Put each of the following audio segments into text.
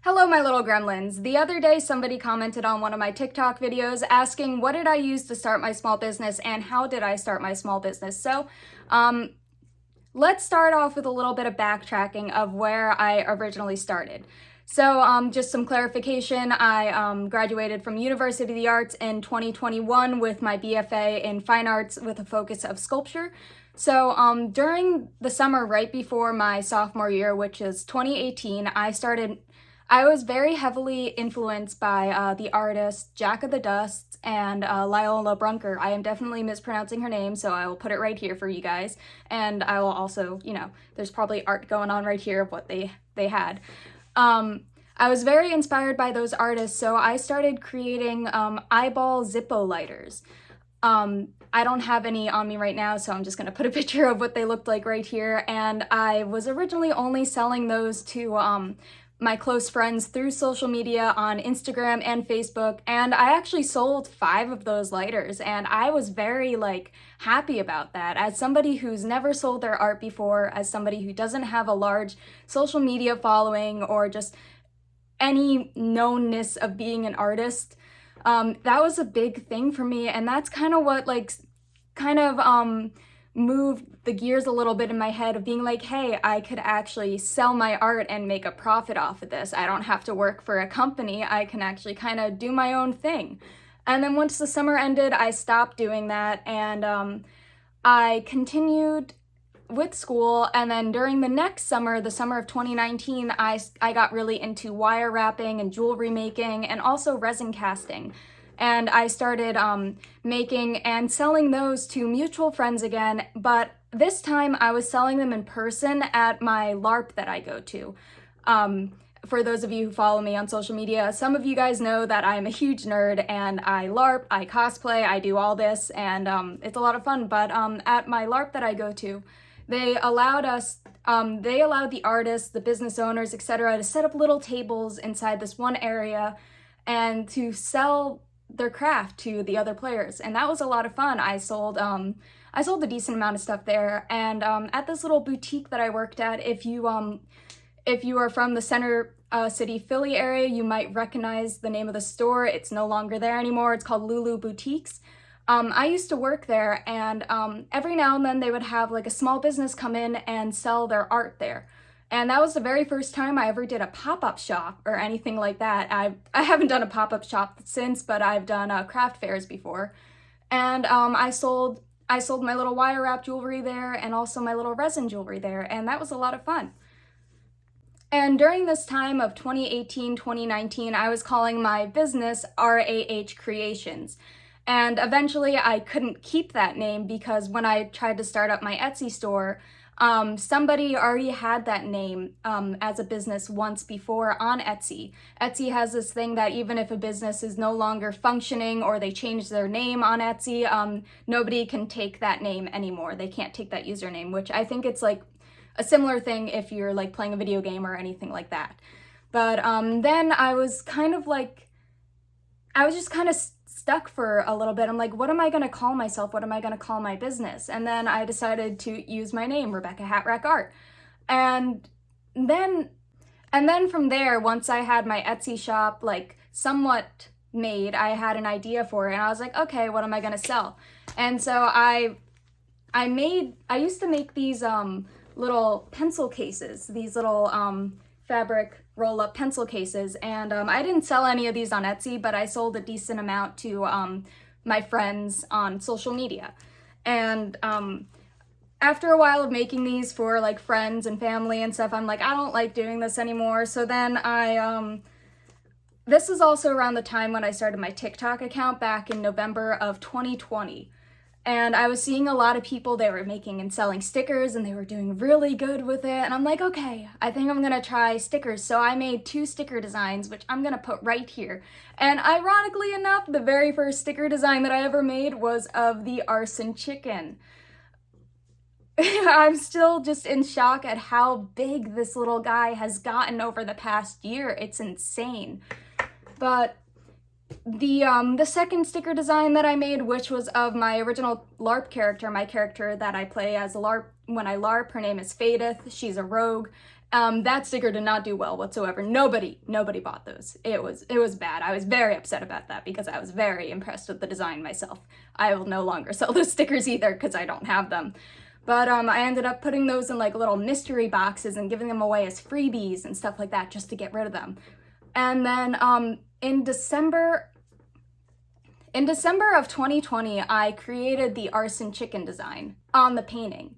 Hello, my little gremlins. The other day, somebody commented on one of my TikTok videos asking what did I use to start my small business and how did I start my small business. So, let's start off with a little bit of backtracking of where I originally started. So, just some clarification, I graduated from University of the Arts in 2021 with my BFA in Fine Arts with a focus of sculpture. So, during the summer right before my sophomore year, which is 2018, I was very heavily influenced by the artist Jack of the Dust and Lyola Brunker. I am definitely mispronouncing her name, so I will put it right here for you guys. And I will also, there's probably art going on right here of what they had. I was very inspired by those artists, so I started creating eyeball Zippo lighters. I don't have any on me right now, so I'm just gonna put a picture of what they looked like right here. And I was originally only selling those to my close friends through social media on Instagram and Facebook, and I actually sold 5 of those lighters, and I was very happy about that. As somebody who's never sold their art before, as somebody who doesn't have a large social media following or just any knownness of being an artist, that was a big thing for me, and that's kind of what moved the gears a little bit in my head of being like, hey, I could actually sell my art and make a profit off of this. I don't have to work for a company. I can actually kind of do my own thing. And then once the summer ended, I stopped doing that, and I continued with school. And then during the next summer, the summer of 2019, I got really into wire wrapping and jewelry making and also resin casting. And I started making and selling those to mutual friends again, but this time I was selling them in person at my LARP that I go to. For those of you who follow me on social media, some of you guys know that I'm a huge nerd and I LARP, I cosplay, I do all this, and it's a lot of fun. But at my LARP that I go to, they allowed the artists, the business owners, etc., to set up little tables inside this one area and to sell their craft to the other players, and that was a lot of fun. I sold a decent amount of stuff there, and at this little boutique that I worked at, if you are from the center city Philly area, you might recognize the name of the store. It's no longer there anymore. It's called Lulu Boutiques. I used to work there, and every now and then they would have a small business come in and sell their art there. And that was the very first time I ever did a pop-up shop or anything like that. I haven't done a pop-up shop since, but I've done craft fairs before. And I sold my little wire wrap jewelry there and also my little resin jewelry there, and that was a lot of fun. And during this time of 2018, 2019, I was calling my business RAH Creations. And eventually I couldn't keep that name because when I tried to start up my Etsy store, somebody already had that name as a business once before on Etsy. Etsy has this thing that even if a business is no longer functioning or they change their name on Etsy, nobody can take that name anymore. They can't take that username, which I think it's a similar thing if you're playing a video game or anything like that. But then I was just kind of stuck for a little bit. I'm like, what am I going to call myself? What am I going to call my business? And then I decided to use my name, Rebecca Hatrack Art. And then from there, once I had my Etsy shop somewhat made, I had an idea for it, and I was like, okay, what am I going to sell? And so I used to make these little pencil cases, these little fabric roll-up pencil cases, and I didn't sell any of these on Etsy, but I sold a decent amount to my friends on social media. And after a while of making these for friends and family and stuff, I'm like, I don't like doing this anymore. So then this is also around the time when I started my TikTok account back in November of 2020. And I was seeing a lot of people, they were making and selling stickers and they were doing really good with it. And I'm like, okay, I think I'm gonna try stickers. So I made 2 sticker designs, which I'm gonna put right here. And ironically enough, the very first sticker design that I ever made was of the arson chicken. I'm still just in shock at how big this little guy has gotten over the past year. It's insane. But the second sticker design that I made, which was of my original LARP character, my character that I play as a LARP when I LARP, her name is Faedith. She's a rogue, That sticker did not do well whatsoever. Nobody bought those. It was bad. I was very upset about that because I was very impressed with the design myself. I will no longer sell those stickers either because I don't have them. But I ended up putting those in like little mystery boxes and giving them away as freebies and stuff like that just to get rid of them. And then in December of 2020, I created the arson chicken design on the painting.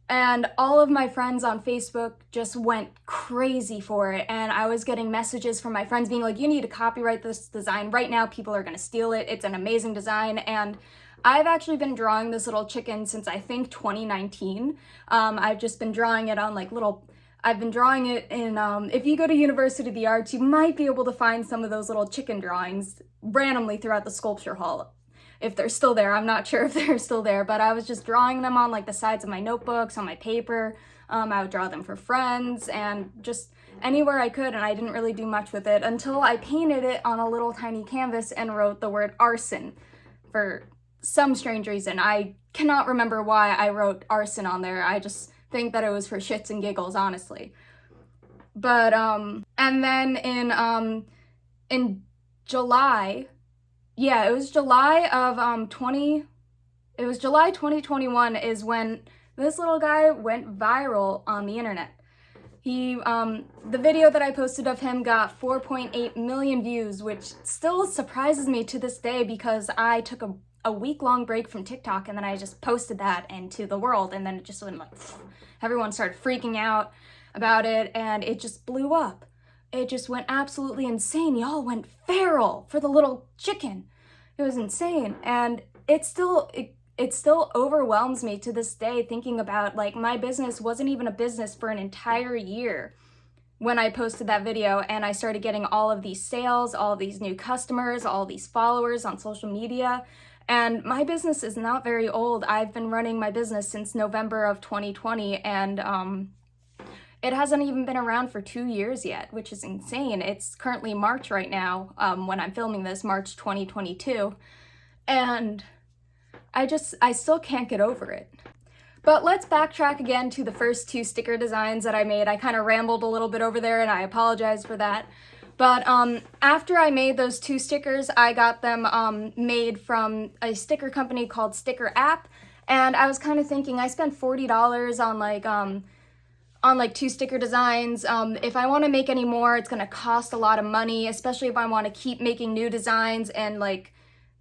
And all of my friends on Facebook just went crazy for it. And I was getting messages from my friends being like, you need to copyright this design right now. People are going to steal it. It's an amazing design. And I've actually been drawing this little chicken since I think 2019. I've just been drawing it on like I've been drawing it in, if you go to University of the Arts, you might be able to find some of those little chicken drawings randomly throughout the sculpture hall. If they're still there, I'm not sure if they're still there, but I was just drawing them on like the sides of my notebooks, on my paper. I would draw them for friends and just anywhere I could, and I didn't really do much with it until I painted it on a little tiny canvas and wrote the word arson for some strange reason. I cannot remember why I wrote arson on there. I just think that it was for shits and giggles, honestly. But and then in July, yeah, it was July 2021 is when this little guy went viral on the internet. He the video that I posted of him got 4.8 million views, which still surprises me to this day because I took a week-long break from TikTok and then I just posted that into the world, and then it just went like everyone started freaking out about it and it just blew up. It just went absolutely insane. Y'all went feral for the little chicken. It was insane. And it still overwhelms me to this day thinking about like my business wasn't even a business for an entire year when I posted that video, and I started getting all of these sales, all of these new customers, all these followers on social media. And my business is not very old. I've been running my business since November of 2020, and it hasn't even been around for 2 years yet, which is insane. It's currently March right now, when I'm filming this, March 2022, and I still can't get over it. But let's backtrack again to the first 2 sticker designs that I made. I kind of rambled a little bit over there, and I apologize for that. But after I made those 2 stickers, I got them made from a sticker company called Sticker App, and I was kind of thinking, I spent $40 on like 2 sticker designs. If I want to make any more, it's going to cost a lot of money, especially if I want to keep making new designs and like,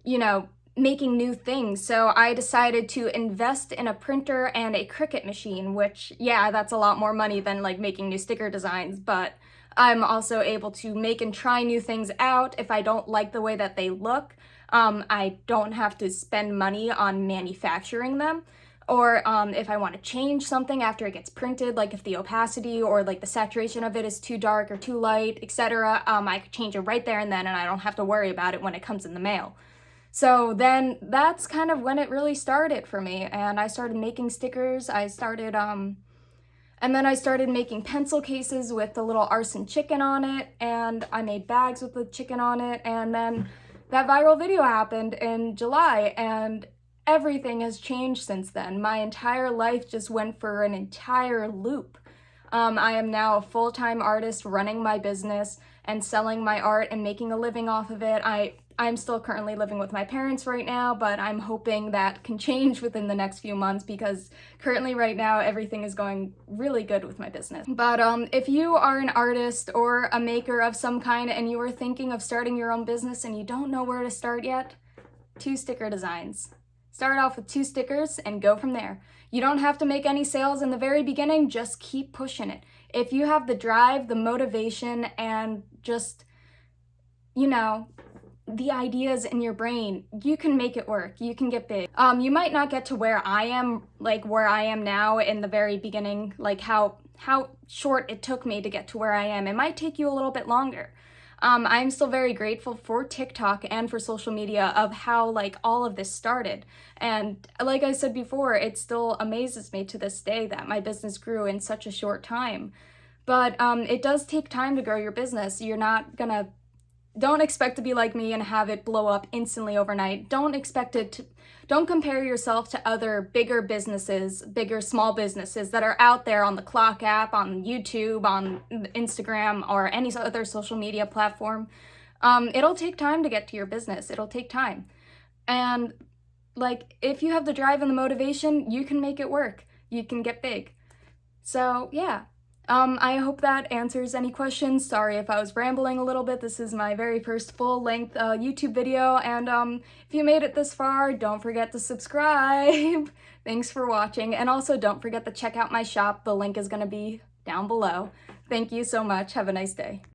you know, making new things. So I decided to invest in a printer and a Cricut machine, which, yeah, that's a lot more money than like making new sticker designs, but I'm also able to make and try new things out. If I don't like the way that they look, I don't have to spend money on manufacturing them. Or if I want to change something after it gets printed, like if the opacity or like the saturation of it is too dark or too light, etc., I could change it right there and then, and I don't have to worry about it when it comes in the mail. So then that's kind of when it really started for me, and I started making stickers. And then I started making pencil cases with the little arson chicken on it, and I made bags with the chicken on it, and then that viral video happened in July, and everything has changed since then. My entire life just went for an entire loop. I am now a full-time artist running my business and selling my art and making a living off of it. I'm still currently living with my parents right now, but I'm hoping that can change within the next few months because currently right now everything is going really good with my business. But if you are an artist or a maker of some kind and you are thinking of starting your own business and you don't know where to start yet, 2 sticker designs. Start off with 2 stickers and go from there. You don't have to make any sales in the very beginning, just keep pushing it. If you have the drive, the motivation, and just, you know, the ideas in your brain, you can make it work. You can get big. You might not get to where I am now in the very beginning, like how short it took me to get to where I am. It might take you a little bit longer. I'm still very grateful for TikTok and for social media of how like all of this started. And like I said before, it still amazes me to this day that my business grew in such a short time. But it does take time to grow your business. You're not gonna don't expect to be like me and have it blow up instantly overnight. Don't compare yourself to other bigger businesses, bigger small businesses that are out there on the Clock app, on YouTube, on Instagram, or any other social media platform. It'll take time to get to your business. It'll take time. And like, if you have the drive and the motivation, you can make it work. You can get big. So yeah, I hope that answers any questions. Sorry if I was rambling a little bit. This is my very first full-length YouTube video, and if you made it this far, don't forget to subscribe. Thanks for watching, and also don't forget to check out my shop. The link is gonna be down below. Thank you so much. Have a nice day.